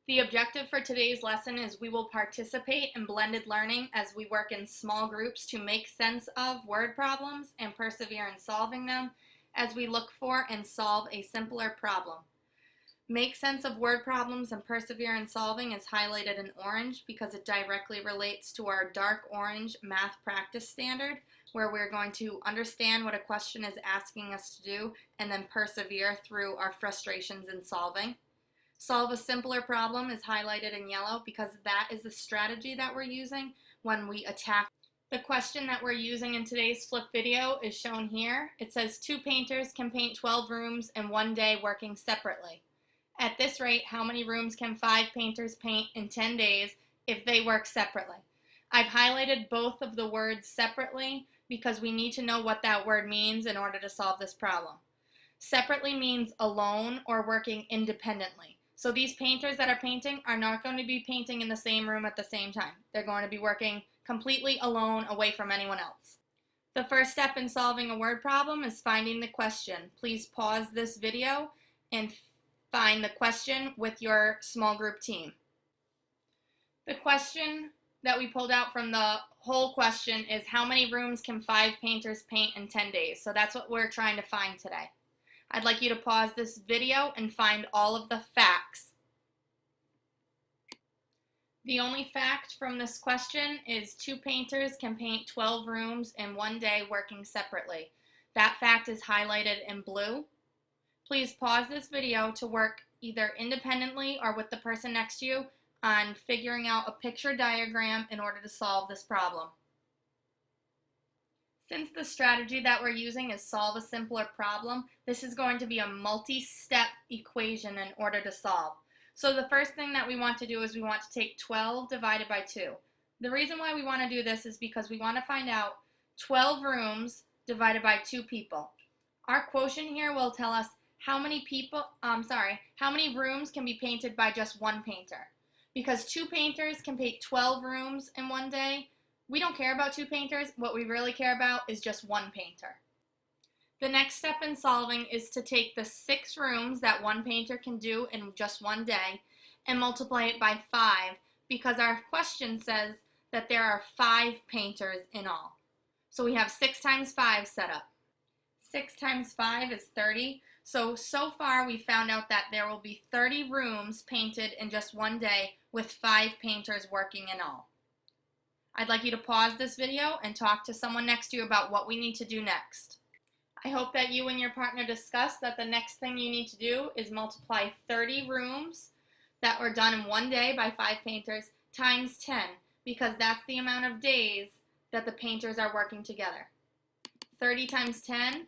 The objective for today's lesson is we will participate in blended learning as we work in small groups to make sense of word problems and persevere in solving them as we look for and solve a simpler problem. Make sense of word problems and persevere in solving is highlighted in orange because it directly relates to our dark orange math practice standard, where we're going to understand what a question is asking us to do and then persevere through our frustrations in solving. Solve a simpler problem is highlighted in yellow because that is the strategy that we're using when we attack. The question that we're using in today's flip video is shown here. It says 2 painters can paint 12 rooms in one day working separately. At this rate, how many rooms can 5 painters paint in 10 days if they work separately? I've highlighted both of the words separately because we need to know what that word means in order to solve this problem. Separately means alone or working independently. So these painters that are painting are not going to be painting in the same room at the same time. They're going to be working completely alone, away from anyone else. The first step in solving a word problem is finding the question. Please pause this video and find the question with your small group team. The question that we pulled out from the whole question is how many rooms can 5 painters paint in 10 days? So that's what we're trying to find today. I'd like you to pause this video and find all of the facts. The only fact from this question is 2 painters can paint 12 rooms in one day working separately. That fact is highlighted in blue. Please pause this video to work either independently or with the person next to you on figuring out a picture diagram in order to solve this problem. Since the strategy that we're using is solve a simpler problem, this is going to be a multi-step equation in order to solve. So the first thing that we want to do is we want to take 12 divided by 2. The reason why we want to do this is because we want to find out 12 rooms divided by 2 people. Our quotient here will tell us how many rooms can be painted by just one painter. Because 2 painters can paint 12 rooms in one day, we don't care about 2 painters. What we really care about is just 1 painter. The next step in solving is to take the 6 rooms that 1 painter can do in just one day and multiply it by 5 because our question says that there are 5 painters in all. So we have 6 times 5 set up. 6 times 5 is 30. So far we found out that there will be 30 rooms painted in just one day with 5 painters working in all. I'd like you to pause this video and talk to someone next to you about what we need to do next. I hope that you and your partner discuss that the next thing you need to do is multiply 30 rooms that were done in one day by 5 painters times 10 because that's the amount of days that the painters are working together. 30 times 10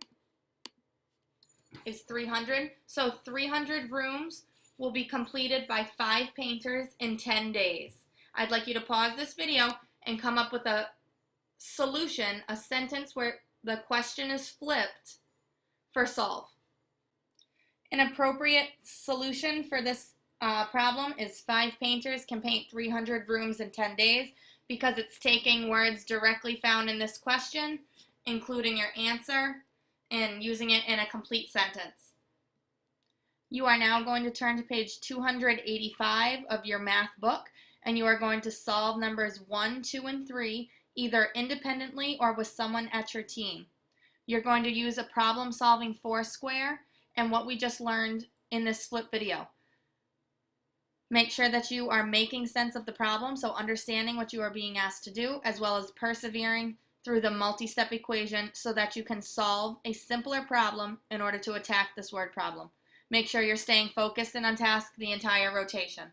is 300. So 300 rooms will be completed by 5 painters in 10 days. I'd like you to pause this video and come up with a solution, a sentence where the question is flipped for solve. An appropriate solution for this problem is 5 painters can paint 300 rooms in 10 days because it's taking words directly found in this question, including your answer, and using it in a complete sentence. You are now going to turn to page 285 of your math book, and you are going to solve numbers 1, 2, and 3 either independently or with someone at your team. You're going to use a problem-solving foursquare and what we just learned in this flip video. Make sure that you are making sense of the problem, so understanding what you are being asked to do, as well as persevering through the multi-step equation so that you can solve a simpler problem in order to attack this word problem. Make sure you're staying focused and on task the entire rotation.